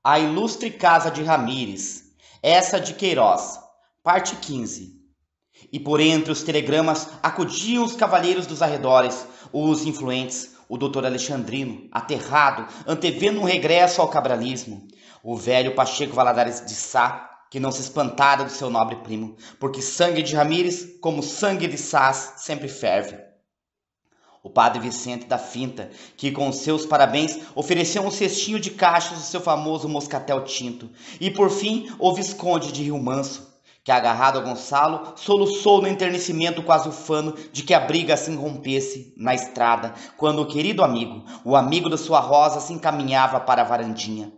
A Ilustre Casa de Ramires, essa de Queiroz, parte 15. E por entre os telegramas acudiam os cavalheiros dos arredores, os influentes, o doutor Alexandrino, aterrado, antevendo um regresso ao cabralismo, o velho Pacheco Valadares de Sá, que não se espantara do seu nobre primo, porque sangue de Ramires, como sangue de Sás, sempre ferve. O padre Vicente da Finta, que com seus parabéns ofereceu um cestinho de cachos do seu famoso moscatel tinto. E por fim, o Visconde de Rio Manso, que agarrado a Gonçalo, soluçou no enternecimento quase ufano de que a briga assim rompesse na estrada, quando o querido amigo, o amigo da sua rosa, se encaminhava para a varandinha.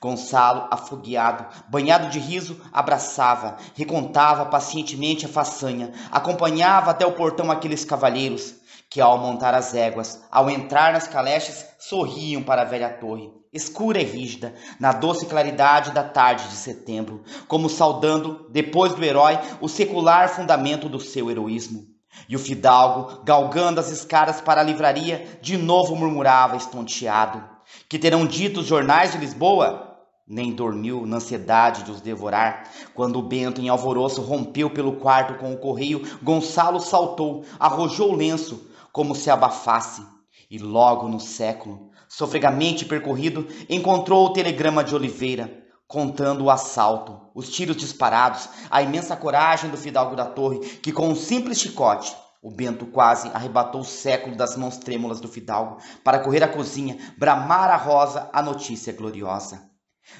Gonçalo, afogueado, banhado de riso, abraçava, recontava pacientemente a façanha, acompanhava até o portão aqueles cavalheiros, que ao montar as éguas, ao entrar nas caleches, sorriam para a velha torre, escura e rígida, na doce claridade da tarde de setembro, como saudando, depois do herói, o secular fundamento do seu heroísmo. E o fidalgo, galgando as escadas para a livraria, de novo murmurava estonteado: que terão dito os jornais de Lisboa? Nem dormiu na ansiedade de os devorar. Quando o Bento em alvoroço rompeu pelo quarto com o correio, Gonçalo saltou, arrojou o lenço, como se abafasse, e logo no século, sofregamente percorrido, encontrou o telegrama de Oliveira, contando o assalto, os tiros disparados, a imensa coragem do fidalgo da torre, que com um simples chicote, o Bento quase arrebatou o século das mãos trêmulas do fidalgo para correr à cozinha, bramar à Rosa a notícia gloriosa.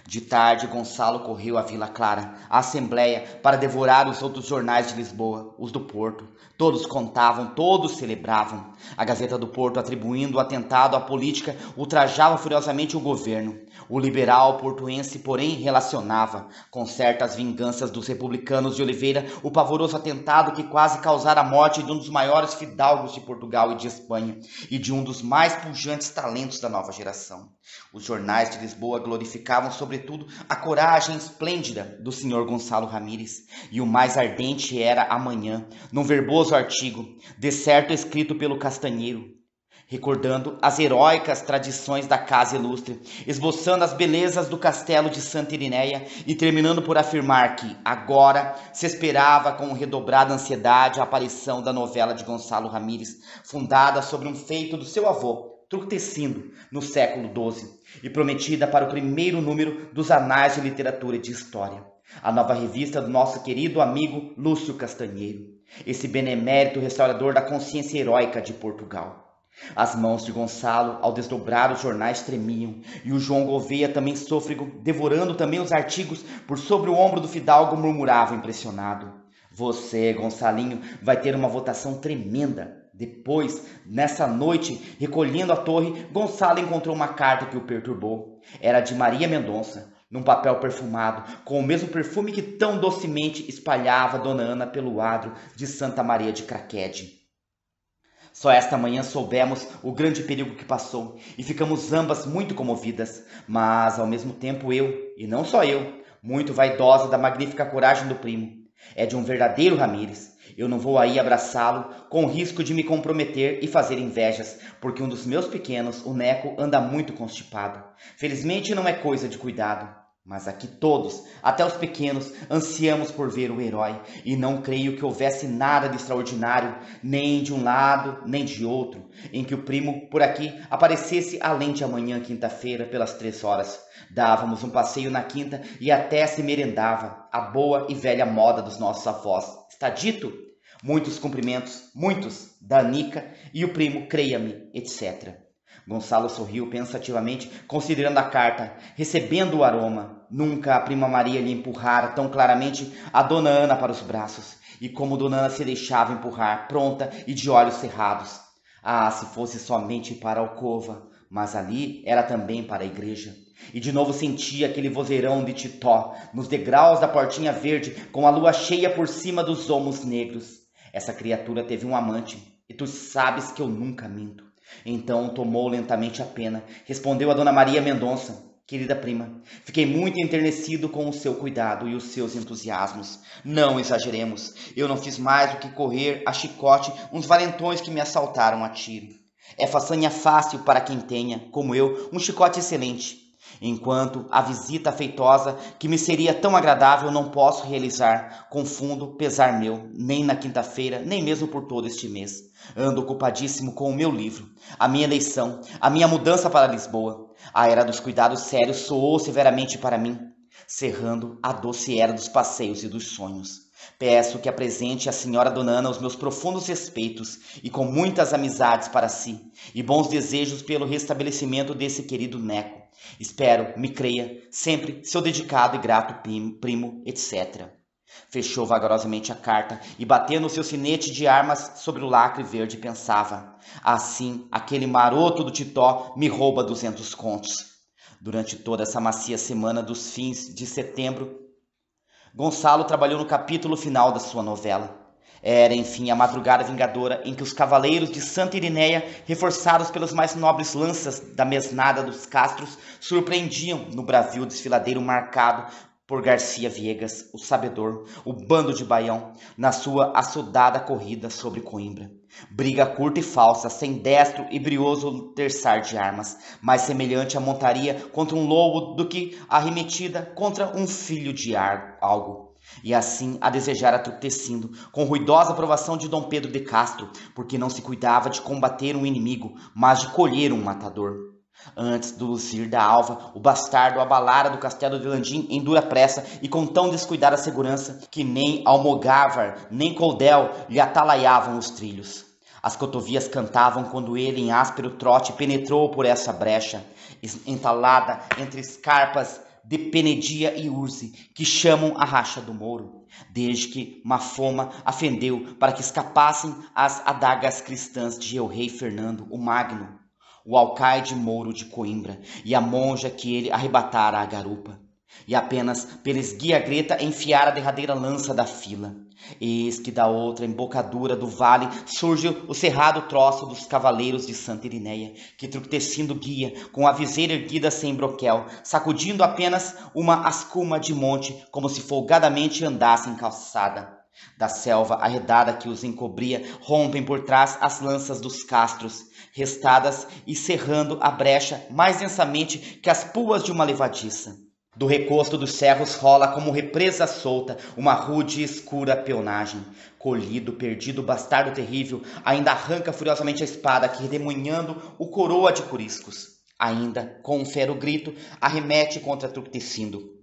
De tarde, Gonçalo correu à Vila Clara, à Assembleia, para devorar os outros jornais de Lisboa, os do Porto. Todos contavam, todos celebravam. A Gazeta do Porto, atribuindo o atentado à política, ultrajava furiosamente o governo. O liberal portuense, porém, relacionava, com certas vinganças dos republicanos de Oliveira, o pavoroso atentado que quase causara a morte de um dos maiores fidalgos de Portugal e de Espanha, e de um dos mais pujantes talentos da nova geração. Os jornais de Lisboa glorificavam, sobretudo, a coragem esplêndida do senhor Gonçalo Ramires, e o mais ardente era amanhã, num verboso artigo, de certo escrito pelo Castanheiro, recordando as heróicas tradições da casa ilustre, esboçando as belezas do castelo de Santa Irineia e terminando por afirmar que, agora, se esperava com redobrada ansiedade a aparição da novela de Gonçalo Ramires, fundada sobre um feito do seu avô, Turtecindo, no século XII, e prometida para o primeiro número dos Anais de Literatura e de História, a nova revista do nosso querido amigo Lúcio Castanheiro, esse benemérito restaurador da consciência heróica de Portugal. As mãos de Gonçalo, ao desdobrar os jornais, tremiam, e o João Gouveia, também sôfrego, devorando também os artigos, por sobre o ombro do fidalgo, murmurava impressionado: você, Gonçalinho, vai ter uma votação tremenda. Depois, nessa noite, recolhendo a torre, Gonçalo encontrou uma carta que o perturbou. Era de Maria Mendonça, num papel perfumado, com o mesmo perfume que tão docemente espalhava Dona Ana pelo adro de Santa Maria de Craquede. Só esta manhã soubemos o grande perigo que passou e ficamos ambas muito comovidas, mas ao mesmo tempo eu, e não só eu, muito vaidosa da magnífica coragem do primo. É de um verdadeiro Ramires. Eu não vou aí abraçá-lo, com o risco de me comprometer e fazer invejas, porque um dos meus pequenos, o Neco, anda muito constipado. Felizmente não é coisa de cuidado. Mas aqui todos, até os pequenos, ansiamos por ver o herói, e não creio que houvesse nada de extraordinário, nem de um lado, nem de outro, em que o primo, por aqui, aparecesse além de amanhã, quinta-feira, pelas 3 horas. Dávamos um passeio na quinta e até se merendava, a boa e velha moda dos nossos avós. Está dito? Muitos cumprimentos, muitos, da Anica e o primo, creia-me, etc. Gonçalo sorriu pensativamente, considerando a carta, recebendo o aroma. Nunca a prima Maria lhe empurrara tão claramente a Dona Ana para os braços, e como Dona Ana se deixava empurrar, pronta e de olhos cerrados. Ah, se fosse somente para a alcova, mas ali era também para a igreja. E de novo sentia aquele vozeirão de Titó, nos degraus da portinha verde, com a lua cheia por cima dos olmos negros. Essa criatura teve um amante, e tu sabes que eu nunca minto. Então tomou lentamente a pena, respondeu a Dona Maria Mendonça: querida prima, fiquei muito enternecido com o seu cuidado e os seus entusiasmos. Não exageremos, eu não fiz mais do que correr a chicote uns valentões que me assaltaram a tiro. É façanha fácil para quem tenha, como eu, um chicote excelente. Enquanto a visita afeitosa, que me seria tão agradável, não posso realizar, com fundo pesar meu, nem na quinta-feira, nem mesmo por todo este mês. Ando ocupadíssimo com o meu livro, a minha eleição, a minha mudança para Lisboa. A era dos cuidados sérios soou severamente para mim, cerrando a doce era dos passeios e dos sonhos. Peço que apresente à senhora Dona Ana os meus profundos respeitos e com muitas amizades para si, e bons desejos pelo restabelecimento desse querido neco. Espero, me creia, sempre seu dedicado e grato primo, etc. Fechou vagarosamente a carta e, batendo o seu sinete de armas sobre o lacre verde, pensava: assim, aquele maroto do Titó me rouba 200 contos. Durante toda essa macia semana dos fins de setembro, Gonçalo trabalhou no capítulo final da sua novela. Era, enfim, a madrugada vingadora em que os cavaleiros de Santa Irineia, reforçados pelos mais nobres lanças da mesnada dos Castros, surpreendiam no bravio desfiladeiro marcado por Garcia Viegas, o sabedor, o bando de Baião, na sua açudada corrida sobre Coimbra. Briga curta e falsa, sem destro e brioso terçar de armas, mais semelhante à montaria contra um lobo do que arremetida contra um filho de algo. E assim a desejara Truquecindo, com ruidosa aprovação de Dom Pedro de Castro, porque não se cuidava de combater um inimigo, mas de colher um matador. Antes do lucir da alva, o bastardo abalara do castelo de Landim em dura pressa e com tão descuidada segurança que nem Almogávar nem Coldel lhe atalaiavam os trilhos. As cotovias cantavam quando ele, em áspero trote, penetrou por essa brecha, entalada entre escarpas de Penedia e Urze, que chamam a Racha do Mouro, desde que Mafoma afendeu para que escapassem as adagas cristãs de El-Rei Fernando o Magno, o alcaide mouro de Coimbra, e a monja que ele arrebatara à garupa, e apenas pela esguia greta enfiara a derradeira lança da fila. Eis que da outra embocadura do vale surge o cerrado troço dos cavaleiros de Santa Irineia, que Truquecindo guia, com a viseira erguida sem broquel, sacudindo apenas uma ascuma de monte, como se folgadamente andassem calçada. Da selva arredada que os encobria, rompem por trás as lanças dos castros, restadas e cerrando a brecha mais densamente que as puas de uma levadiça. Do recosto dos cerros rola como represa solta uma rude e escura peonagem. Colhido, perdido, bastardo terrível, ainda arranca furiosamente a espada que, redemoinhando o coroa de curiscos. Ainda, com um fero grito, arremete contra Truquecindo.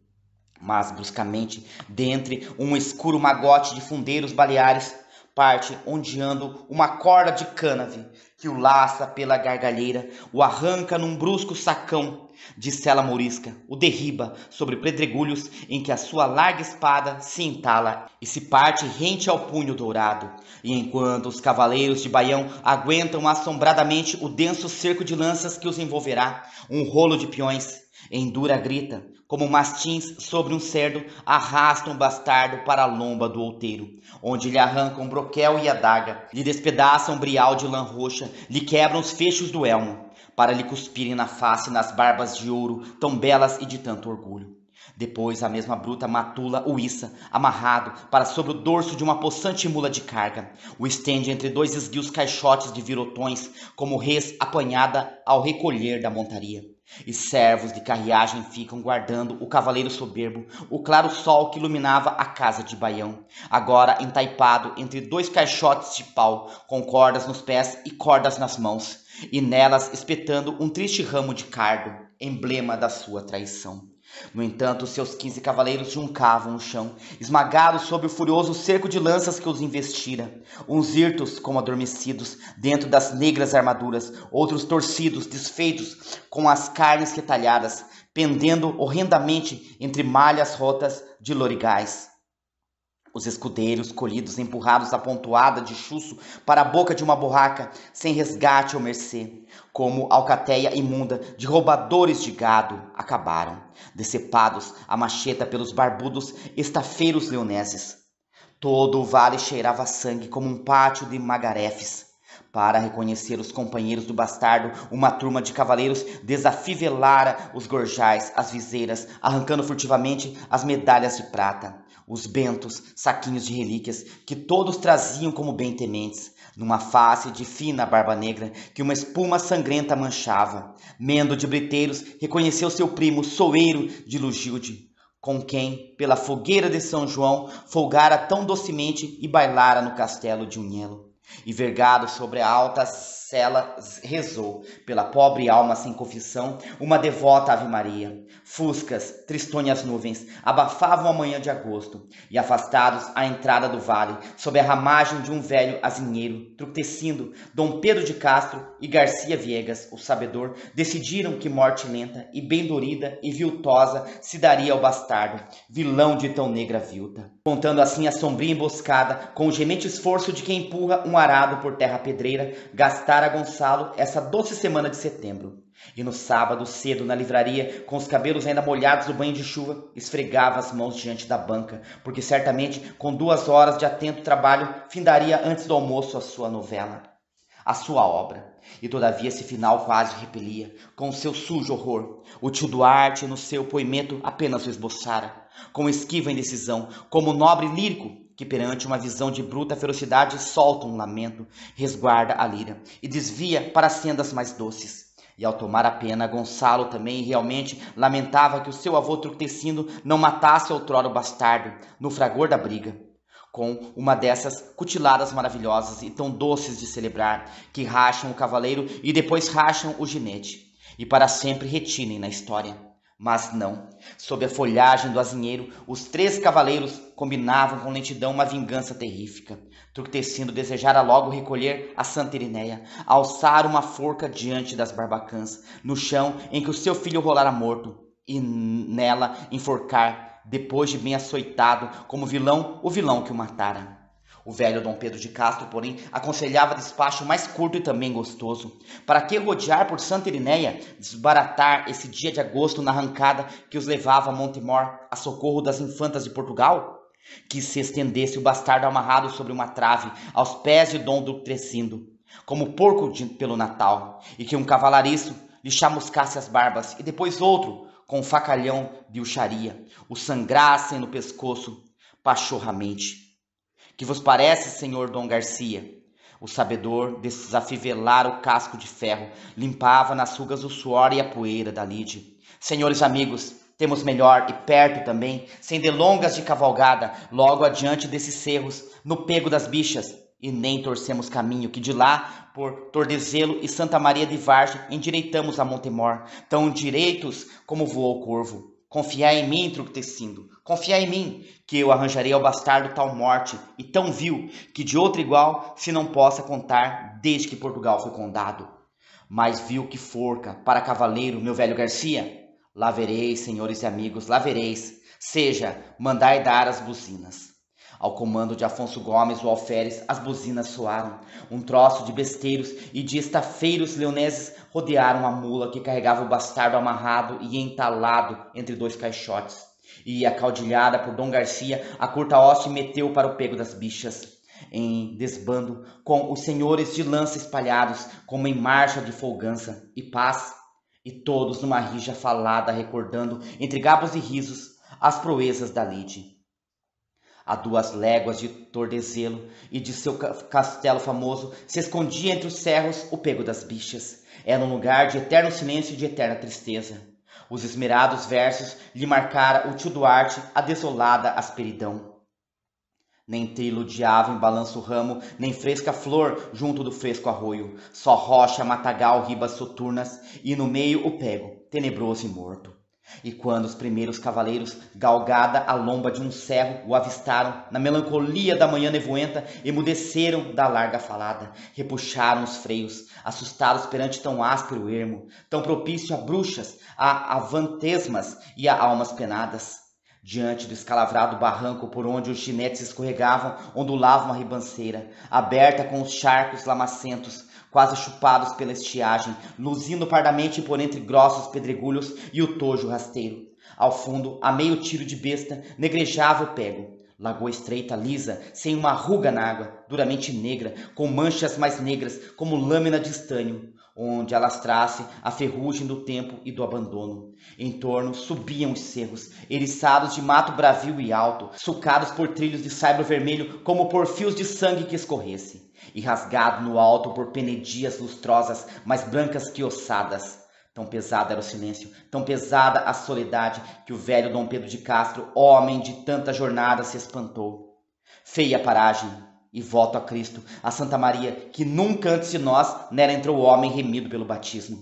Mas, bruscamente, dentre um escuro magote de fundeiros baleares, parte ondeando uma corda de cânave, que o laça pela gargalheira, o arranca num brusco sacão de sela morisca, o derriba sobre pedregulhos em que a sua larga espada se entala e se parte rente ao punho dourado. E enquanto os cavaleiros de Baião aguentam assombradamente o denso cerco de lanças que os envolverá, um rolo de peões, em dura grita, como mastins sobre um cerdo, arrastam o bastardo para a lomba do outeiro, onde lhe arrancam broquel e adaga, lhe despedaçam brial de lã roxa, lhe quebram os fechos do elmo, para lhe cuspirem na face nas barbas de ouro, tão belas e de tanto orgulho. Depois a mesma bruta matula o issa, amarrado para sobre o dorso de uma possante mula de carga, o estende entre dois esguios caixotes de virotões, como res apanhada ao recolher da montaria. E servos de carruagem ficam guardando o cavaleiro soberbo, o claro sol que iluminava a casa de Baião, agora entaipado entre dois caixotes de pau, com cordas nos pés e cordas nas mãos, e nelas espetando um triste ramo de cardo, emblema da sua traição. No entanto, seus 15 cavaleiros juncavam no chão, esmagados sob o furioso cerco de lanças que os investira, uns hirtos como adormecidos dentro das negras armaduras, outros torcidos, desfeitos, com as carnes retalhadas, pendendo horrendamente entre malhas rotas de lorigais. Os escudeiros, colhidos, empurrados à pontoada de chuço para a boca de uma barraca, sem resgate ou mercê, como alcateia imunda de roubadores de gado, acabaram, decepados a macheta pelos barbudos estafeiros leoneses. Todo o vale cheirava sangue como um pátio de magarefes. Para reconhecer os companheiros do bastardo, uma turma de cavaleiros desafivelara os gorjais, as viseiras, arrancando furtivamente as medalhas de prata, os bentos, saquinhos de relíquias, que todos traziam como bem tementes, numa face de fina barba negra que uma espuma sangrenta manchava. Mendo de Briteiros reconheceu seu primo Soeiro de Lugilde, com quem, pela fogueira de São João, folgara tão docemente e bailara no castelo de Unhelo. E vergado sobre a alta cela rezou, pela pobre alma sem confissão, uma devota Ave Maria. Fuscas, tristonhas nuvens, abafavam a manhã de agosto, e afastados à entrada do vale, sob a ramagem de um velho azinheiro, tructecindo, Dom Pedro de Castro e Garcia Viegas, o sabedor, decidiram que morte lenta e bem dorida e viltosa se daria ao bastardo, vilão de tão negra vilta. Contando assim a sombria emboscada, com o gemente esforço de quem empurra um arado por terra pedreira, gastara Gonçalo essa doce semana de setembro. E no sábado, cedo, na livraria, com os cabelos ainda molhados do banho de chuva, esfregava as mãos diante da banca, porque certamente, com 2 horas de atento trabalho, findaria antes do almoço a sua novela, a sua obra. E todavia esse final quase repelia, com o seu sujo horror. O tio Duarte, no seu poimento, apenas o esboçara, com esquiva indecisão, como nobre lírico, que perante uma visão de bruta ferocidade solta um lamento, resguarda a lira e desvia para sendas mais doces. E ao tomar a pena, Gonçalo também realmente lamentava que o seu avô Tructecindo não matasse outrora o bastardo, no fragor da briga, com uma dessas cutiladas maravilhosas e tão doces de celebrar, que racham o cavaleiro e depois racham o ginete, e para sempre retinem na história. Mas não, sob a folhagem do azinheiro, os 3 cavaleiros combinavam com lentidão uma vingança terrífica. Tructecindo desejara logo recolher a Santa Irinéia, alçar uma forca diante das barbacãs, no chão em que o seu filho rolara morto, e nela enforcar, depois de bem açoitado, como vilão, o vilão que o matara. O velho Dom Pedro de Castro, porém, aconselhava despacho mais curto e também gostoso. Para que rodear por Santa Irinéia, desbaratar esse dia de agosto na arrancada que os levava a Montemor a socorro das infantas de Portugal? Que se estendesse o bastardo amarrado sobre uma trave aos pés de Dom Tructecindo, como porco pelo Natal, e que um cavalariço lhe chamuscasse as barbas, e depois outro, com um facalhão de uxaria, o sangrassem no pescoço pachorramente. Que vos parece, senhor Dom Garcia? O sabedor desafivelara o casco de ferro, limpava nas rugas o suor e a poeira da lide. Senhores amigos, temos melhor e perto também, sem delongas de cavalgada, logo adiante desses cerros, no Pego das Bichas, e nem torcemos caminho, que de lá, por Tordezelo e Santa Maria de Vargem, endireitamos a Montemor, tão direitos como voou o corvo. Confiai em mim, Tructecindo, confiai em mim, que eu arranjarei ao bastardo tal morte, e tão vil, que de outro igual se não possa contar desde que Portugal foi condado. Mais vil que forca, para cavaleiro, meu velho Garcia? Lá vereis, senhores e amigos, lá vereis. Seja, mandai dar as buzinas. Ao comando de Afonso Gomes, o alferes, as buzinas soaram. Um troço de besteiros e de estafeiros leoneses rodearam a mula que carregava o bastardo amarrado e entalado entre 2 caixotes. E, acaudilhada por Dom Garcia, a curta hoste meteu para o Pego das Bichas, em desbando, com os senhores de lança espalhados, como em marcha de folgança e paz, e todos numa rija falada, recordando, entre gabos e risos, as proezas da lide. A 2 léguas de Tordezelo e de seu castelo famoso se escondia entre os cerros o Pego das Bichas. Era um lugar de eterno silêncio e de eterna tristeza. Os esmerados versos lhe marcara o tio Duarte a desolada asperidão. Nem trilo de ave em balanço ramo, nem fresca flor junto do fresco arroio, só rocha, matagal, ribas soturnas, e no meio o Pego, tenebroso e morto. E quando os primeiros cavaleiros, galgada a lomba de um cerro, o avistaram, na melancolia da manhã nevoenta, emudeceram da larga falada, repuxaram os freios, assustados perante tão áspero ermo, tão propício a bruxas, a avantesmas e a almas penadas. Diante do escalavrado barranco por onde os ginetes escorregavam, ondulava uma ribanceira, aberta com os charcos lamacentos, quase chupados pela estiagem, luzindo pardamente por entre grossos pedregulhos e o tojo rasteiro. Ao fundo, a meio tiro de besta, negrejava o Pego. Lagoa estreita, lisa, sem uma ruga na água, duramente negra, com manchas mais negras, como lâmina de estanho, onde alastrasse a ferrugem do tempo e do abandono. Em torno subiam os cerros, eriçados de mato bravio e alto, sulcados por trilhos de saibro vermelho, como por fios de sangue que escorresse, e rasgado no alto por penedias lustrosas, mais brancas que ossadas. Tão pesado era o silêncio, tão pesada a soledade, que o velho Dom Pedro de Castro, homem de tanta jornada, se espantou. Feia paragem, e voto a Cristo, a Santa Maria, que nunca antes de nós nela entrou homem remido pelo batismo.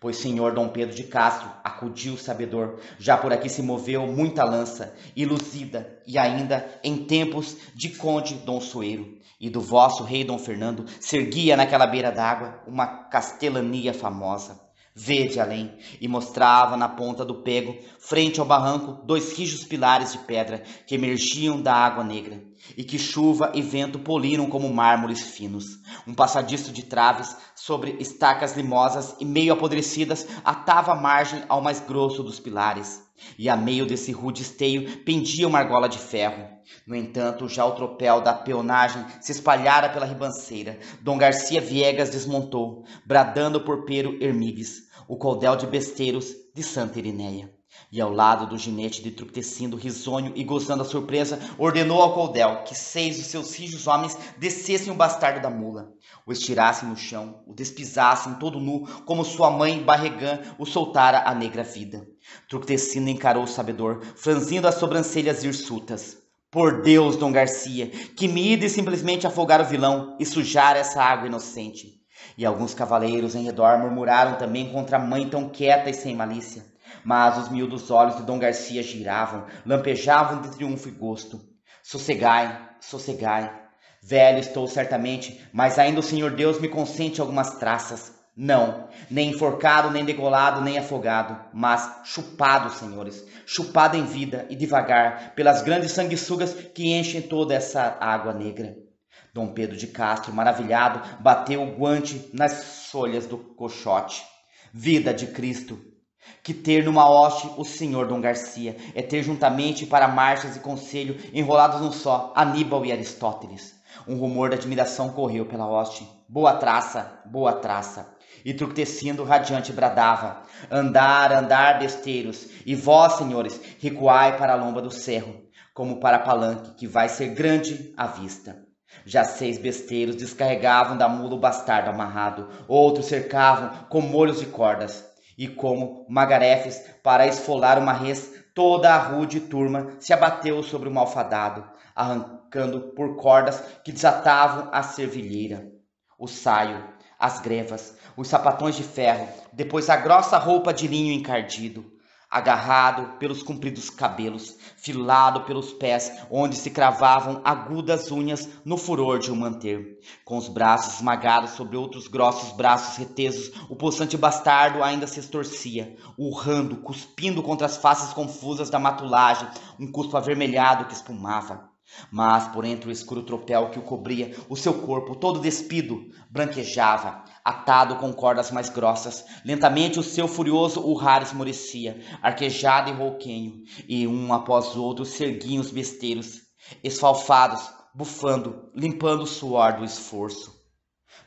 Pois senhor Dom Pedro de Castro, acudiu o sabedor, já por aqui se moveu muita lança, iluzida, e ainda em tempos de conde Dom Sueiro, e do vosso rei Dom Fernando, se erguia naquela beira d'água uma castelania famosa. Vede além, e mostrava na ponta do pego, frente ao barranco, 2 rijos pilares de pedra que emergiam da água negra, e que chuva e vento poliram como mármores finos. Um passadiço de traves sobre estacas limosas e meio apodrecidas atava a margem ao mais grosso dos pilares, e a meio desse rude esteio pendia uma argola de ferro. No entanto, já o tropel da peonagem se espalhara pela ribanceira. Dom Garcia Viegas desmontou, bradando por Pero Hermíguez, o cordel de besteiros de Santa Irineia. E ao lado do ginete de Tructecindo, risonho e gozando a surpresa, ordenou ao cordel que 6 dos seus rijos homens descessem o bastardo da mula, o estirassem no chão, o despisassem todo nu, como sua mãe Barregã o soltara a negra vida. Tructecindo encarou o sabedor, franzindo as sobrancelhas hirsutas. Por Deus, Dom Garcia, que me ide simplesmente afogar o vilão e sujar essa água inocente. E alguns cavaleiros em redor murmuraram também contra a mãe tão quieta e sem malícia. Mas os miúdos olhos de Dom Garcia giravam, lampejavam de triunfo e gosto. Sossegai, sossegai. Velho estou certamente, mas ainda o Senhor Deus me consente algumas traças. Não, nem enforcado, nem degolado, nem afogado, mas chupado, senhores, chupado em vida e devagar, pelas grandes sanguessugas que enchem toda essa água negra. Dom Pedro de Castro, maravilhado, bateu o guante nas folhas do coxote. Vida de Cristo! Que ter numa hoste o senhor Dom Garcia é ter juntamente para marchas e conselho, enrolados num só, Aníbal e Aristóteles. Um rumor de admiração correu pela hoste. Boa traça, boa traça. E Tructecindo radiante bradava: andar, andar, besteiros, e vós, senhores, recuai para a lomba do cerro, como para palanque, que vai ser grande à vista. Já 6 besteiros descarregavam da mula o bastardo amarrado, outros cercavam com molhos de cordas, e como magarefes para esfolar uma res, toda a rude turma se abateu sobre o malfadado, arrancando por cordas que desatavam a servilheira, o saio, as grevas, os sapatões de ferro, depois a grossa roupa de linho encardido, agarrado pelos compridos cabelos, filado pelos pés, onde se cravavam agudas unhas no furor de o manter. Com os braços esmagados sobre outros grossos braços retesos, o possante bastardo ainda se estorcia, urrando, cuspindo contra as faces confusas da matulagem, um cuspo avermelhado que espumava. Mas, por entre o escuro tropel que o cobria, o seu corpo, todo despido, branquejava, atado com cordas mais grossas. Lentamente o seu furioso urrar esmorecia, arquejado e rouquenho, e um após outro se erguiam os besteiros, esfalfados, bufando, limpando o suor do esforço.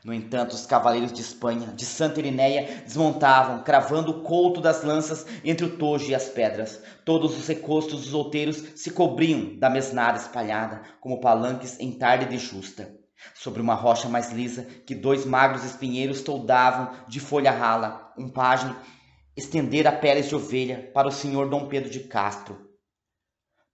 No entanto, os cavaleiros de Espanha, de Santa Irineia, desmontavam, cravando o couto das lanças entre o tojo e as pedras. Todos os recostos dos outeiros se cobriam da mesnada espalhada, como palanques em tarde de justa. Sobre uma rocha mais lisa, que 2 magros espinheiros toldavam de folha rala, um pajem estendera peles de ovelha para o senhor Dom Pedro de Castro,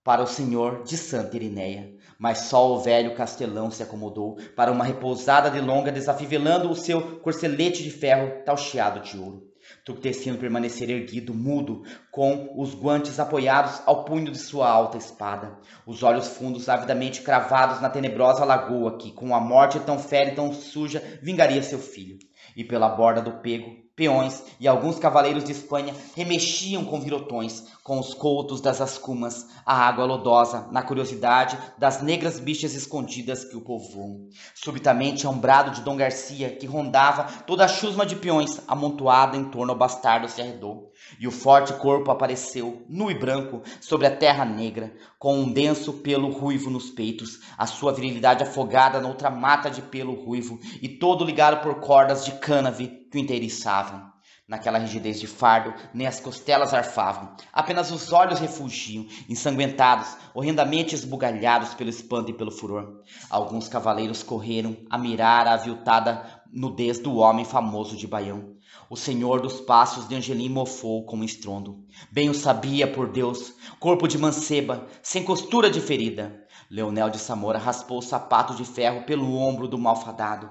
para o senhor de Santa Irineia. Mas só o velho castelão se acomodou para uma repousada de longa, desafivelando o seu corcelete de ferro taucheado de ouro. Tructecindo permanecer erguido, mudo, com os guantes apoiados ao punho de sua alta espada, os olhos fundos avidamente cravados na tenebrosa lagoa que, com a morte tão fera e tão suja, vingaria seu filho. E pela borda do pego, Peões e alguns cavaleiros de Espanha remexiam com virotões, com os coutos das ascumas, a água lodosa, na curiosidade das negras bichas escondidas que o povoam. Subitamente, a um brado de Dom Garcia, que rondava toda a chusma de peões amontoada em torno ao bastardo, se arredou, e o forte corpo apareceu, nu e branco, sobre a terra negra, com um denso pelo ruivo nos peitos, a sua virilidade afogada noutra mata de pelo ruivo, e todo ligado por cordas de cânave que o inteiriçavam. Naquela rigidez de fardo, nem as costelas arfavam, apenas os olhos refugiam, ensanguentados, horrendamente esbugalhados pelo espanto e pelo furor. Alguns cavaleiros correram a mirar a aviltada nudez do homem famoso de Baião. O senhor dos passos de Angelim mofou com um estrondo. Bem o sabia, por Deus, corpo de manceba, sem costura de ferida. Leonel de Samora raspou o sapato de ferro pelo ombro do malfadado.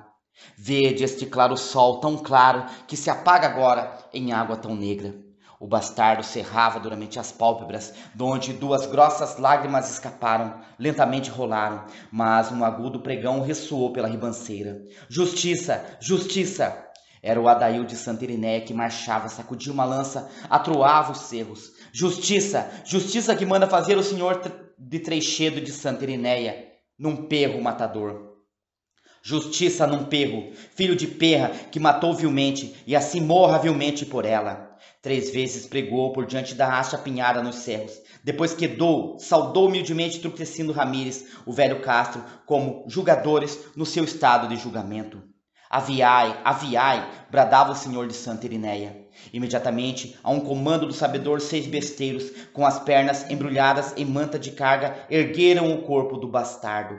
Vede este claro sol tão claro que se apaga agora em água tão negra. O bastardo cerrava duramente as pálpebras, donde duas grossas lágrimas escaparam, lentamente rolaram, mas um agudo pregão ressoou pela ribanceira. Justiça! Justiça! Era o Adail de Santa Irinéia que marchava, sacudia uma lança, atroava os cerros. Justiça! Justiça que manda fazer o senhor de Treixedo de Santa Irinéia, num perro matador. Justiça num perro, filho de perra, que matou vilmente, e assim morra vilmente por ela. 3 vezes pregou por diante da haste apinhada nos cerros. Depois quedou, saudou humildemente Truquecindo Ramírez, o velho Castro, como julgadores no seu estado de julgamento. Aviai, aviai, bradava o senhor de Santa Irinéia. Imediatamente, a um comando do sabedor, 6 besteiros, com as pernas embrulhadas em manta de carga, ergueram o corpo do bastardo,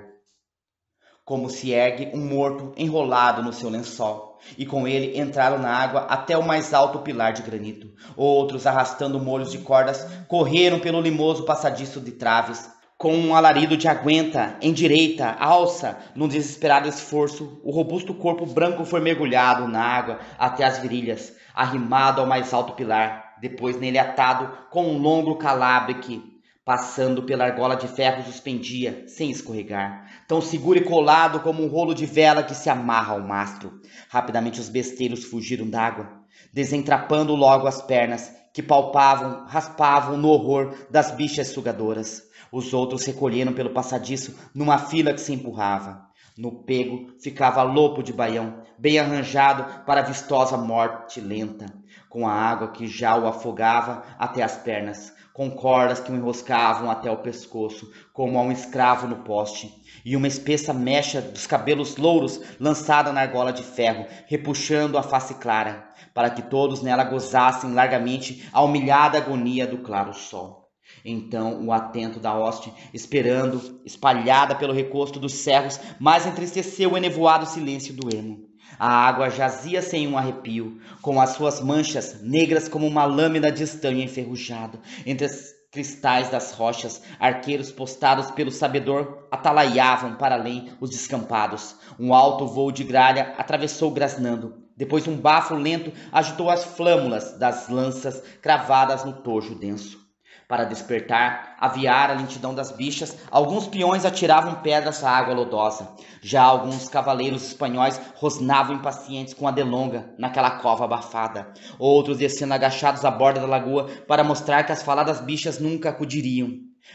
como se ergue um morto enrolado no seu lençol, e com ele entraram na água até o mais alto pilar de granito. Outros, arrastando molhos de cordas, correram pelo limoso passadiço de traves. Com um alarido de aguenta, endireita, alça, num desesperado esforço, o robusto corpo branco foi mergulhado na água até as virilhas, arrimado ao mais alto pilar, depois nele atado com um longo calabre que, passando pela argola de ferro, suspendia, sem escorregar, tão seguro e colado como um rolo de vela que se amarra ao mastro. Rapidamente os besteiros fugiram d'água, desentrapando logo as pernas, que palpavam, raspavam no horror das bichas sugadoras. Os outros recolheram pelo passadiço numa fila que se empurrava. No pego ficava Lopo de Baião, bem arranjado para a vistosa morte lenta, com a água que já o afogava até as pernas, com cordas que o enroscavam até o pescoço, como a um escravo no poste, e uma espessa mecha dos cabelos louros lançada na argola de ferro, repuxando a face clara, para que todos nela gozassem largamente a humilhada agonia do claro sol. Então o atento da hoste, esperando, espalhada pelo recosto dos cerros, mais entristeceu o enevoado silêncio do ermo. A água jazia sem um arrepio, com as suas manchas negras como uma lâmina de estanho enferrujado. Entre os cristais das rochas, arqueiros postados pelo sabedor atalaiavam para além os descampados. Um alto voo de gralha atravessou grasnando. Depois um bafo lento agitou as flâmulas das lanças cravadas no tojo denso. Para despertar, aviar a lentidão das bichas, alguns peões atiravam pedras à água lodosa. Já alguns cavaleiros espanhóis rosnavam impacientes com a delonga naquela cova abafada. Outros descendo agachados à borda da lagoa para mostrar que as faladas bichas nunca acudiriam.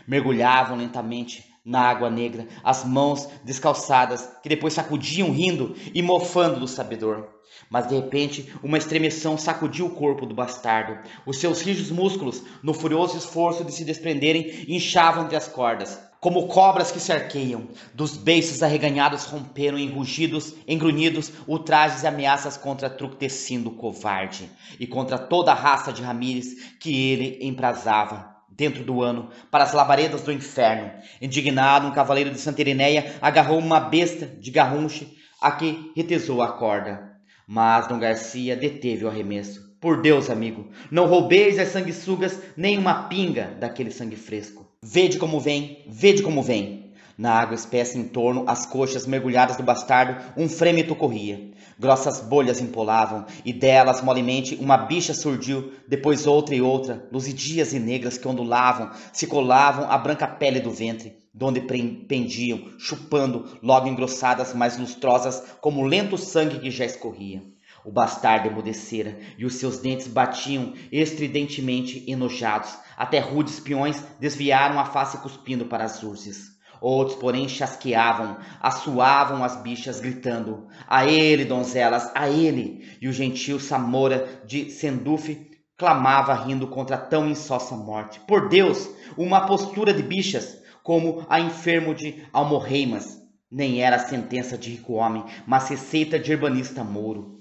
Mergulhavam lentamente na água negra, as mãos descalçadas, que depois sacudiam rindo e mofando do sabedor. Mas de repente uma estremeção sacudiu o corpo do bastardo. Os seus rijos músculos, no furioso esforço de se desprenderem, inchavam entre as cordas, como cobras que se arqueiam. Dos beiços arreganhados romperam em rugidos, engrunhidos, ultrajes e ameaças contra Truquecindo covarde, e contra toda a raça de Ramírez que ele emprazava dentro do ano, para as labaredas do inferno. Indignado, um cavaleiro de Santa Irinéia agarrou uma besta de garrunche a que retesou a corda. Mas Dom Garcia deteve o arremesso. Por Deus, amigo, não roubeis as sanguessugas nem uma pinga daquele sangue fresco. Vede como vem, vede como vem. Na água espessa em torno, as coxas mergulhadas do bastardo, um frêmito corria. Grossas bolhas empolavam, e delas molemente uma bicha surgiu, depois outra e outra, luzidias e negras que ondulavam, se colavam à branca pele do ventre, donde pendiam, chupando, logo engrossadas, mais lustrosas, como lento sangue que já escorria. O bastardo emudecera, e os seus dentes batiam estridentemente enojados, até rudes peões desviaram a face cuspindo para as urzes. Outros, porém, chasqueavam, assoavam as bichas, gritando: "A ele, donzelas, a ele!" E o gentil Samora de Sendufe clamava rindo contra tão insossa morte. Por Deus, uma postura de bichas, como a enfermo de almorreimas. Nem era sentença de rico homem, mas receita de urbanista mouro.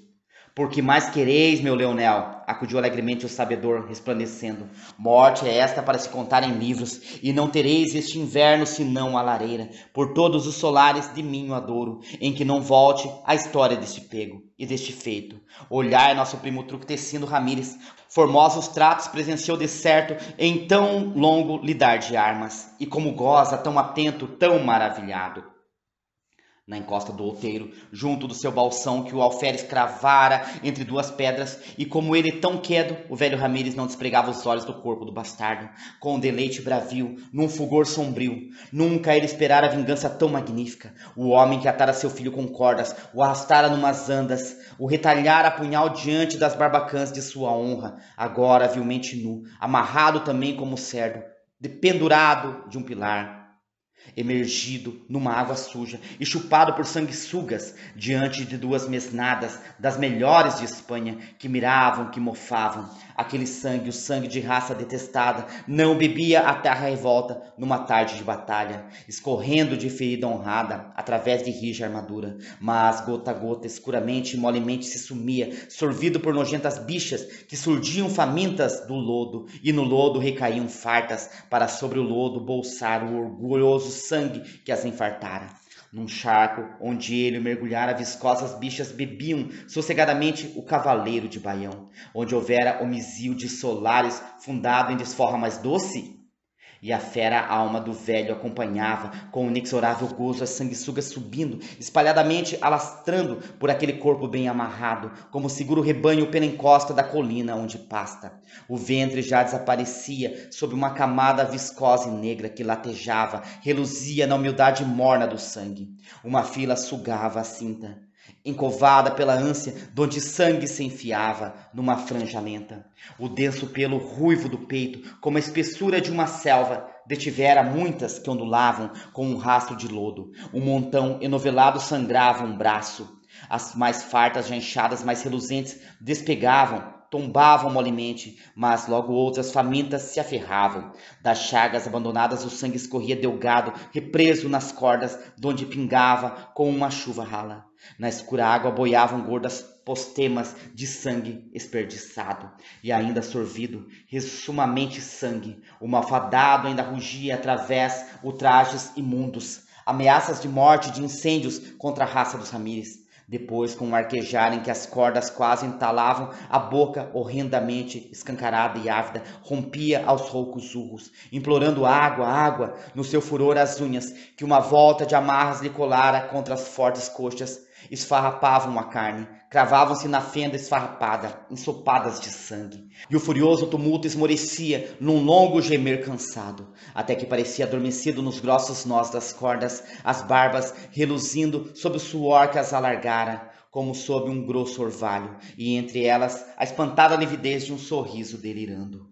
"Por que mais quereis, meu Leonel?" acudiu alegremente o sabedor, resplandecendo. "Morte é esta para se contar em livros, e não tereis este inverno senão a lareira, por todos os solares de Minho Adouro, em que não volte a história deste pego e deste feito. Olhai nosso primo Tructecindo Ramírez, formosos tratos presenciou de certo em tão longo lidar de armas, e como goza, tão atento, tão maravilhado." Na encosta do outeiro, junto do seu balsão que o alferes cravara entre duas pedras, e como ele tão quedo, o velho Ramírez não despregava os olhos do corpo do bastardo, com um deleite bravio, num fulgor sombrio. Nunca ele esperara vingança tão magnífica. O homem que atara seu filho com cordas, o arrastara numas andas, o retalhara a punhal diante das barbacãs de sua honra, agora vilmente nu, amarrado também como cerdo, dependurado de um pilar, emergido numa água suja e chupado por sanguessugas diante de duas mesnadas das melhores de Espanha que miravam, que mofavam. Aquele sangue, o sangue de raça detestada, não bebia até a revolta numa tarde de batalha, escorrendo de ferida honrada através de rija armadura, mas gota a gota, escuramente e molemente se sumia, sorvido por nojentas bichas que surgiam famintas do lodo, e no lodo recaíam fartas para sobre o lodo bolsar o orgulhoso sangue que as infartara. Num charco onde ele mergulhara, viscosas bichas bebiam sossegadamente o cavaleiro de Baião, onde houvera homizil de solares fundado em desforra mais doce. E a fera alma do velho acompanhava com inexorável gozo as sanguessugas subindo, espalhadamente alastrando por aquele corpo bem amarrado, como seguro rebanho pela encosta da colina onde pasta. O ventre já desaparecia sob uma camada viscosa e negra que latejava, reluzia na humildade morna do sangue. Uma fila sugava a cinta, encovada pela ânsia, donde sangue se enfiava numa franja lenta. O denso pelo ruivo do peito, como a espessura de uma selva, detivera muitas que ondulavam com um rastro de lodo. Um montão enovelado sangrava um braço. As mais fartas, já inchadas, mais reluzentes, despegavam, tombavam molemente, mas logo outras famintas se aferravam. Das chagas abandonadas o sangue escorria delgado, represo nas cordas, donde pingava com uma chuva rala. Na escura água boiavam gordas postemas de sangue esperdiçado, e ainda sorvido, ressumamente sangue. O malfadado ainda rugia através ultrajes imundos, ameaças de morte e de incêndios contra a raça dos Ramírez. Depois, com um arquejar em que as cordas quase entalavam, a boca, horrendamente escancarada e ávida, rompia aos roucos urros, implorando água, água, no seu furor as unhas, que uma volta de amarras lhe colara contra as fortes coxas, esfarrapavam a carne, cravavam-se na fenda esfarrapada, ensopadas de sangue. E o furioso tumulto esmorecia num longo gemer cansado, até que parecia adormecido nos grossos nós das cordas, as barbas reluzindo sob o suor que as alargara, como sob um grosso orvalho, e entre elas a espantada lividez de um sorriso delirando.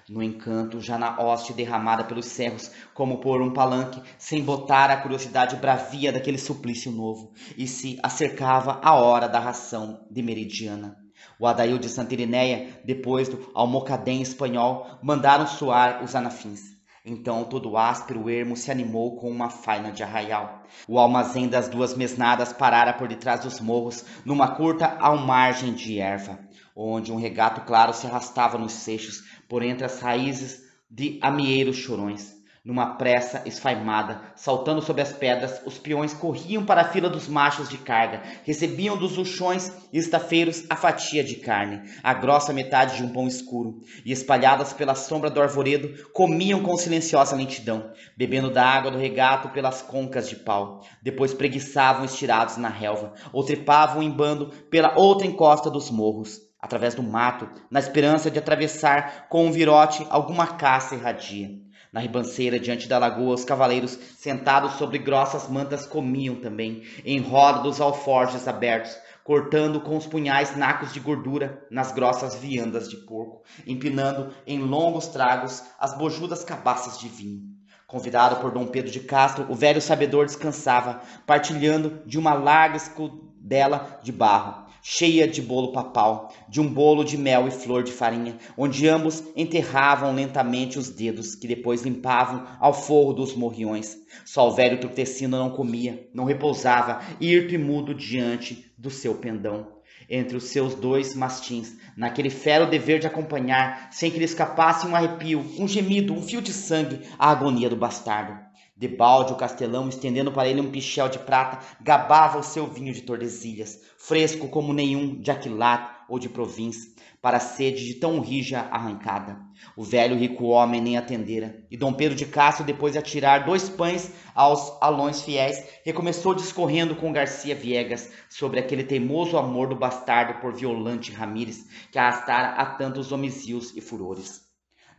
No encanto, já na hoste derramada pelos cerros, como por um palanque, se embotara a curiosidade bravia daquele suplício novo, e se acercava a hora da ração de meridiana. O Adail de Santa Irineia, depois do almocadém espanhol, mandaram soar os anafins. Então todo o áspero ermo se animou com uma faina de arraial. O almazém das duas mesnadas parara por detrás dos morros, numa curta almargem de erva, onde um regato claro se arrastava nos seixos, por entre as raízes de amieiros chorões. Numa pressa esfaimada, saltando sobre as pedras, os peões corriam para a fila dos machos de carga, recebiam dos luxões e estafeiros a fatia de carne, a grossa metade de um pão escuro, e espalhadas pela sombra do arvoredo, comiam com silenciosa lentidão, bebendo da água do regato pelas concas de pau. Depois preguiçavam estirados na relva, ou trepavam em bando pela outra encosta dos morros, através do mato, na esperança de atravessar com um virote alguma caça erradia. Na ribanceira, diante da lagoa, os cavaleiros, sentados sobre grossas mantas, comiam também, em roda dos alforjes abertos, cortando com os punhais nacos de gordura nas grossas viandas de porco, empinando em longos tragos as bojudas cabaças de vinho. Convidado por Dom Pedro de Castro, o velho sabedor descansava, partilhando de uma larga escudela de barro, cheia de bolo papal, de um bolo de mel e flor de farinha, onde ambos enterravam lentamente os dedos, que depois limpavam ao forro dos morriões. Só o velho Turtecino não comia, não repousava, hirto e mudo diante do seu pendão. Entre os seus dois mastins, naquele fero dever de acompanhar, sem que lhe escapasse um arrepio, um gemido, um fio de sangue, a agonia do bastardo. Debalde o castelão, estendendo para ele um pichel de prata, gabava o seu vinho de Tordesilhas, fresco como nenhum de Aquilar ou de Provins, para a sede de tão rija arrancada. O velho rico homem nem atendera, e Dom Pedro de Castro, depois de atirar 2 pães aos alões fiéis, recomeçou discorrendo com Garcia Viegas sobre aquele teimoso amor do bastardo por Violante Ramírez, que arrastara a tantos homicídios e furores.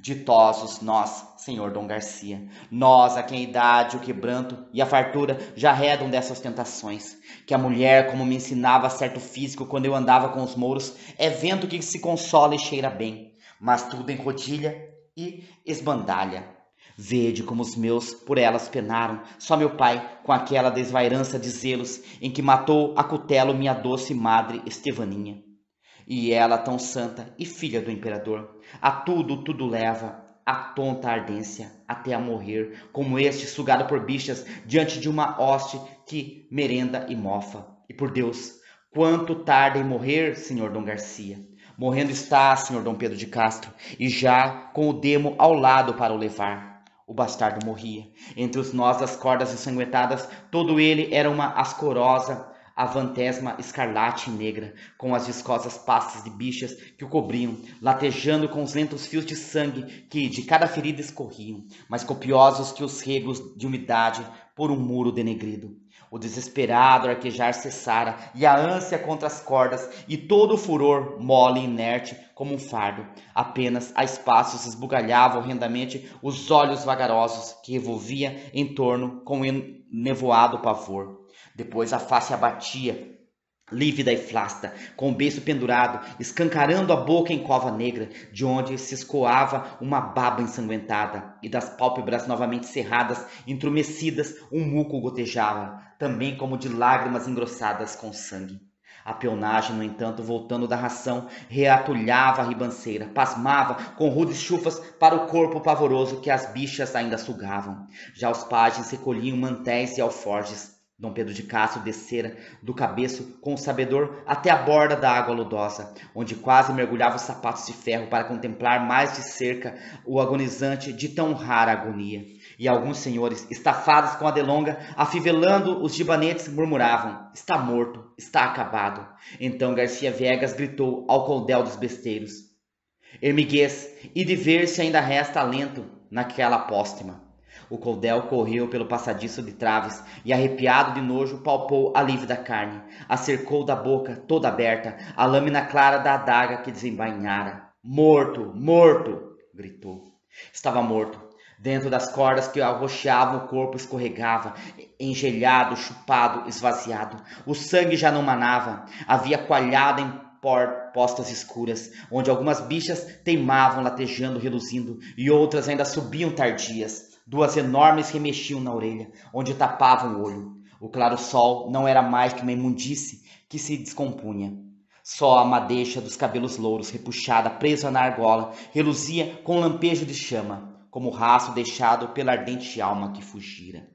Ditosos nós, senhor Dom Garcia, nós a quem a idade, o quebranto e a fartura já arredam dessas tentações, que a mulher, como me ensinava certo físico quando eu andava com os mouros, é vento que se consola e cheira bem, mas tudo enrodilha e esbandalha. Vede como os meus por elas penaram, só meu pai, com aquela desvairança de zelos, em que matou a cutelo minha doce madre Estevaninha. E ela tão santa e filha do imperador, a tudo leva, a tonta ardência, até a morrer, como este sugado por bichas diante de uma hoste que merenda e mofa. E por Deus, quanto tarda em morrer, senhor Dom Garcia? Morrendo está, senhor Dom Pedro de Castro, e já com o demo ao lado para o levar. O bastardo morria. Entre os nós das cordas ensanguentadas, todo ele era uma ascorosa, a vantesma escarlate e negra, com as viscosas pastas de bichas que o cobriam, latejando com os lentos fios de sangue que de cada ferida escorriam, mais copiosos que os regos de umidade por um muro denegrido. O desesperado arquejar cessara, e a ânsia contra as cordas, e todo o furor, mole e inerte como um fardo. Apenas a espaços esbugalhava horrendamente os olhos vagarosos que revolvia em torno com nevoado pavor. Depois a face abatia, lívida e flasta, com o beiço pendurado, escancarando a boca em cova negra, de onde se escoava uma baba ensanguentada, e das pálpebras novamente cerradas, entrumecidas, um muco gotejava, também como de lágrimas engrossadas com sangue. A peonagem, no entanto, voltando da ração, reatulhava a ribanceira, pasmava com rudes chufas para o corpo pavoroso que as bichas ainda sugavam. Já os pajens recolhiam mantéis e alforjes. Dom Pedro de Castro descera do cabeço com o sabedor até a borda da água lodosa, onde quase mergulhava os sapatos de ferro para contemplar mais de cerca o agonizante de tão rara agonia. E alguns senhores, estafados com a delonga, afivelando os gibanetes, murmuravam: está morto, está acabado. Então Garcia Viegas gritou ao cordel dos besteiros: ermiguez, e de ver se ainda resta alento naquela póstema. O cordel correu pelo passadiço de traves e, arrepiado de nojo, palpou a lívida carne, a cercou da boca, toda aberta, a lâmina clara da adaga que desembainhara. Morto, morto! Gritou. Estava morto. Dentro das cordas que arroxeavam o corpo escorregava, engelhado, chupado, esvaziado. O sangue já não manava, havia coalhado em postas escuras, onde algumas bichas teimavam latejando, reluzindo, e outras ainda subiam tardias. 2 enormes remexiam na orelha, onde tapavam o olho. O claro sol não era mais que uma imundície que se descompunha. Só a madeixa dos cabelos louros, repuxada, presa na argola, reluzia com um lampejo de chama, como o rastro deixado pela ardente alma que fugira.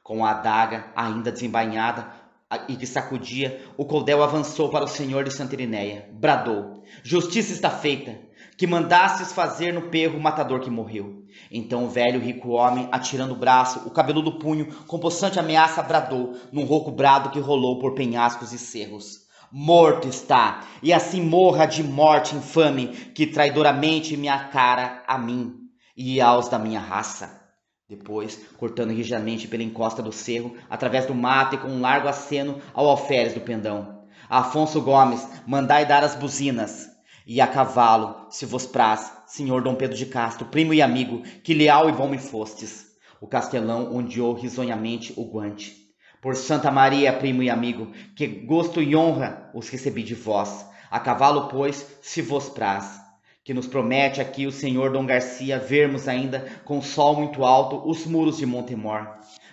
Com a adaga ainda desembainhada e que sacudia, o cordel avançou para o senhor de Santa Irinéia. Bradou: justiça está feita! Que mandastes fazer no perro o matador que morreu. Então o velho rico homem, atirando o braço, o cabeludo punho, com possante ameaça, bradou, num rouco brado que rolou por penhascos e cerros: morto está, e assim morra de morte infame, que traidoramente me acara a mim e aos da minha raça. Depois, cortando rijamente pela encosta do cerro, através do mato e com um largo aceno ao alferes do pendão: Afonso Gomes, mandai dar as buzinas. E a cavalo, se vos praz, senhor Dom Pedro de Castro, primo e amigo, que leal e bom me fostes. O castelão ondeou risonhamente o guante. Por Santa Maria, primo e amigo, que gosto e honra os recebi de vós. A cavalo, pois, se vos praz. Que nos promete aqui o senhor Dom Garcia vermos ainda, com o sol muito alto, os muros de Montemor.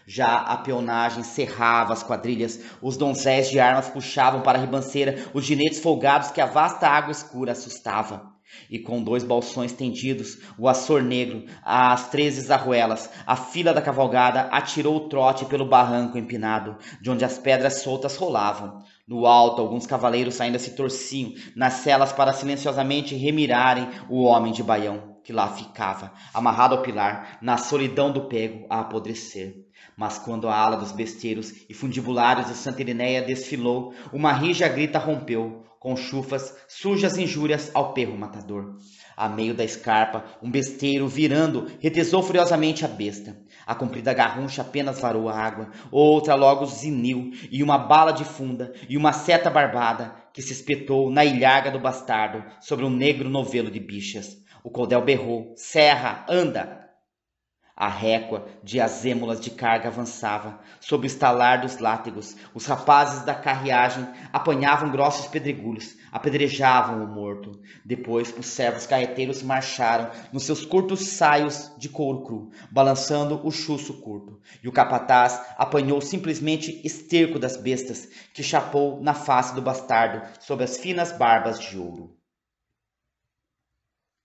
Já a peonagem cerrava as quadrilhas, os donzéis de armas puxavam para a ribanceira os ginetes folgados que a vasta água escura assustava. E com 2 balsões tendidos, o açor negro, as 13 arruelas, a fila da cavalgada atirou o trote pelo barranco empinado, de onde as pedras soltas rolavam. No alto, alguns cavaleiros ainda se torciam nas celas para silenciosamente remirarem o homem de baião, que lá ficava, amarrado ao pilar, na solidão do pego a apodrecer. Mas quando a ala dos besteiros e fundibulários de Santa Irinéia desfilou, uma rija grita rompeu, com chufas, sujas injúrias ao perro matador. A meio da escarpa, um besteiro, virando, retesou furiosamente a besta. A comprida garruncha apenas varou a água, outra logo ziniu, e uma bala de funda, e uma seta barbada, que se espetou na ilharga do bastardo, sobre um negro novelo de bichas. O cordel berrou, serra, anda! A récua de azêmulas de carga avançava, sob o estalar dos látigos. Os rapazes da carruagem apanhavam grossos pedregulhos, apedrejavam o morto. Depois os servos carreteiros marcharam nos seus curtos saios de couro cru, balançando o chuço curto. E o capataz apanhou simplesmente esterco das bestas, que chapou na face do bastardo sob as finas barbas de ouro.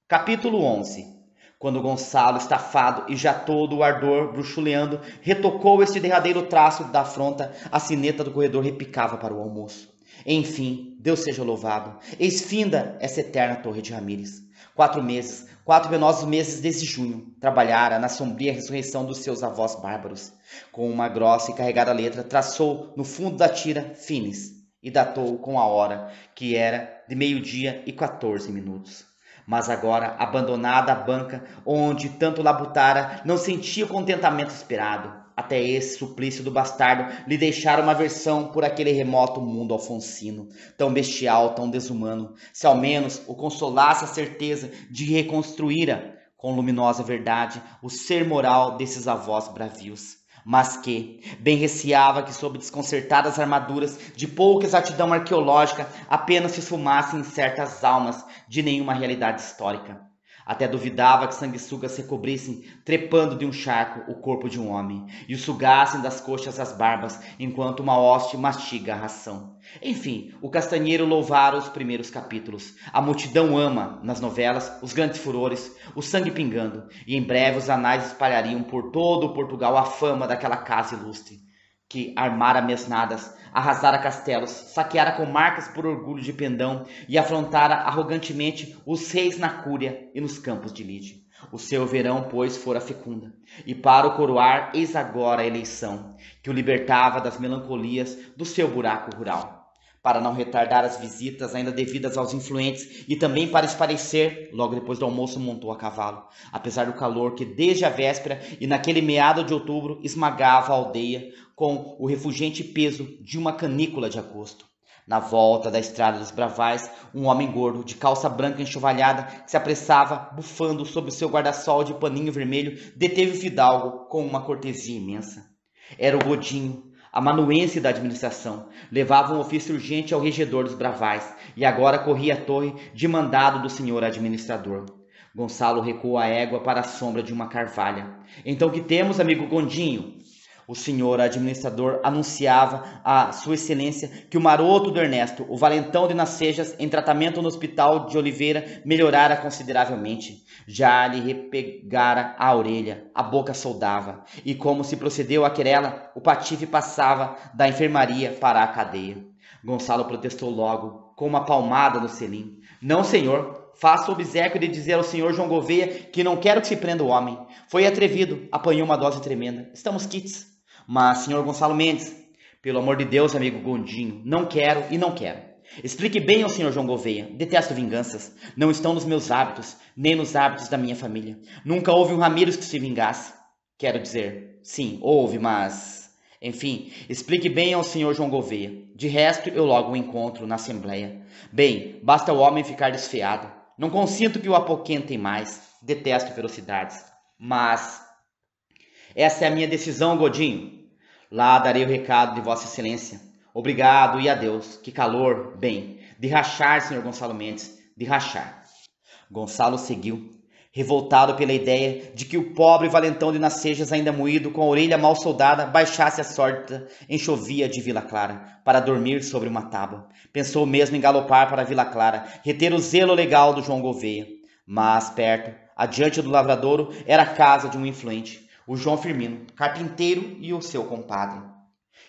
Capítulo 11. Quando Gonçalo, estafado e já todo o ardor bruxuleando, retocou este derradeiro traço da afronta, a sineta do corredor repicava para o almoço. Enfim, Deus seja louvado, eis finda essa eterna torre de Ramírez. 4 meses, 4 penosos meses desde junho, trabalhara na sombria ressurreição dos seus avós bárbaros. Com uma grossa e carregada letra, traçou no fundo da tira Finis e datou com a hora, que era de 12h14. Mas agora, abandonada a banca, onde tanto labutara, não sentia o contentamento esperado. Até esse suplício do bastardo lhe deixara uma aversão por aquele remoto mundo alfonsino, tão bestial, tão desumano, se ao menos o consolasse a certeza de reconstruíra, com luminosa verdade, o ser moral desses avós bravios. Mas que, bem receava que sob desconcertadas armaduras de pouca exatidão arqueológica apenas se esfumassem em certas almas de nenhuma realidade histórica. Até duvidava que sanguessugas recobrissem, trepando de um charco, o corpo de um homem, e o sugassem das coxas às barbas, enquanto uma hoste mastiga a ração. Enfim, o castanheiro louvara os primeiros capítulos. A multidão ama, nas novelas, os grandes furores, o sangue pingando, e em breve os anais espalhariam por todo o Portugal a fama daquela casa ilustre, que armara mesnadas, arrasara castelos, saqueara comarcas por orgulho de pendão e afrontara arrogantemente os reis na Cúria e nos campos de lide. O seu verão, pois, fora fecunda, e para o coroar, eis agora a eleição, que o libertava das melancolias do seu buraco rural. Para não retardar as visitas ainda devidas aos influentes e também para esparecer, logo depois do almoço montou a cavalo, apesar do calor que desde a véspera e naquele meado de outubro esmagava a aldeia com o refulgente peso de uma canícula de agosto. Na volta da estrada dos Bravais, um homem gordo, de calça branca enxovalhada, que se apressava, bufando sob o seu guarda-sol de paninho vermelho, deteve o fidalgo com uma cortesia imensa. Era o Godinho, amanuense da administração, levava um ofício urgente ao regedor dos Bravais e agora corria à torre de mandado do senhor administrador. Gonçalo recuou a égua para a sombra de uma carvalha. Então que temos, amigo Gondinho? O senhor administrador anunciava a sua excelência que o maroto do Ernesto, o valentão de Nacejas, em tratamento no hospital de Oliveira, melhorara consideravelmente. Já lhe repegara a orelha, a boca soldava, e como se procedeu a querela, o patife passava da enfermaria para a cadeia. Gonçalo protestou logo, com uma palmada no selim. Não, senhor, faço o obséquio de dizer ao senhor João Gouveia que não quero que se prenda o homem. Foi atrevido, apanhou uma dose tremenda. Estamos quites. Mas, senhor Gonçalo Mendes, pelo amor de Deus, amigo Gondinho, não quero e não quero. Explique bem ao senhor João Gouveia. Detesto vinganças. Não estão nos meus hábitos, nem nos hábitos da minha família. Nunca houve um Ramírez que se vingasse. Quero dizer, sim, houve, mas... Enfim, explique bem ao senhor João Gouveia. De resto, eu logo o encontro na Assembleia. Bem, basta o homem ficar desfiado. Não consinto que o apoquentem mais. Detesto ferocidades. Mas... essa é a minha decisão, Godinho. Lá darei o recado de Vossa Excelência. Obrigado e adeus. Que calor, bem. De rachar, senhor Gonçalo Mendes, de rachar. Gonçalo seguiu, revoltado pela ideia de que o pobre valentão de Nacejas, ainda moído, com a orelha mal soldada, baixasse a sórdida enxovia de Vila Clara, para dormir sobre uma tábua. Pensou mesmo em galopar para Vila Clara, reter o zelo legal do João Gouveia. Mas perto, adiante do lavradouro, era a casa de um influente, o João Firmino, carpinteiro e o seu compadre.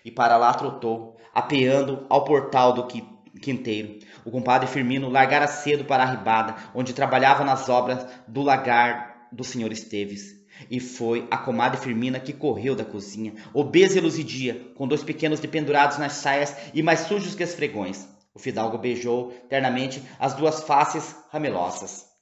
E para lá trotou, apeando ao portal do quinteiro. O compadre Firmino largara cedo para a Ribada, onde trabalhava nas obras do lagar do senhor Esteves. E foi a comadre Firmina que correu da cozinha, obesa e luzidia, com 2 pequenos dependurados nas saias e mais sujos que esfregões. O fidalgo beijou ternamente as 2 faces ramelosas.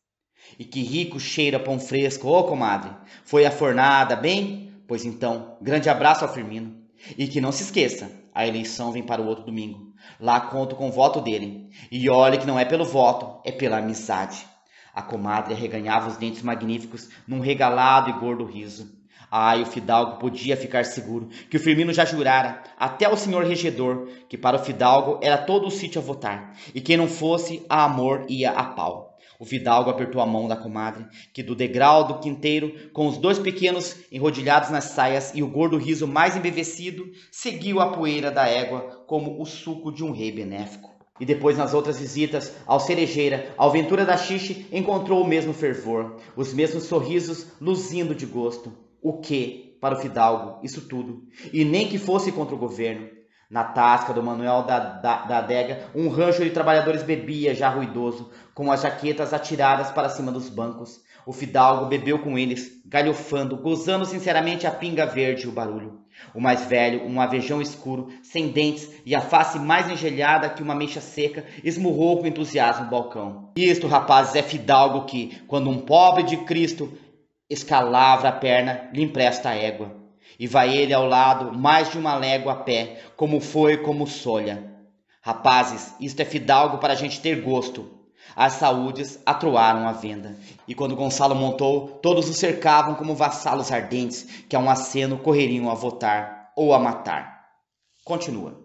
E que rico cheira pão fresco, ô comadre! Foi a fornada, bem? Pois então, grande abraço ao Firmino. E que não se esqueça, a eleição vem para o outro domingo. Lá conto com o voto dele. E olhe que não é pelo voto, é pela amizade. A comadre arreganhava os dentes magníficos num regalado e gordo riso. Ai, o fidalgo podia ficar seguro que o Firmino já jurara, até o senhor regedor, que para o fidalgo era todo o sítio a votar, e quem não fosse a amor ia a pau. O fidalgo apertou a mão da comadre, que do degrau do quinteiro, com os 2 pequenos enrodilhados nas saias e o gordo riso mais embevecido, seguiu a poeira da égua como o suco de um rei benéfico. E depois, nas outras visitas, ao Cerejeira, ao Ventura da Xixe, encontrou o mesmo fervor, os mesmos sorrisos luzindo de gosto. O que, para o fidalgo, isso tudo? E nem que fosse contra o governo. Na tasca do Manuel da Adega, um rancho de trabalhadores bebia, já ruidoso, com as jaquetas atiradas para cima dos bancos. O fidalgo bebeu com eles, galhofando, gozando sinceramente a pinga verde e o barulho. O mais velho, um avejão escuro, sem dentes e a face mais engelhada que uma mecha seca, esmurrou com entusiasmo o balcão. Isto, rapazes, é fidalgo que, quando um pobre de Cristo escalavra a perna, lhe empresta a égua. E vai ele ao lado mais de 1 légua a pé, como foi como solha. Rapazes, isto é fidalgo para a gente ter gosto. As saúdes atroaram a venda, e quando Gonçalo montou, todos o cercavam como vassalos ardentes, que a um aceno correriam a votar ou a matar. Continua.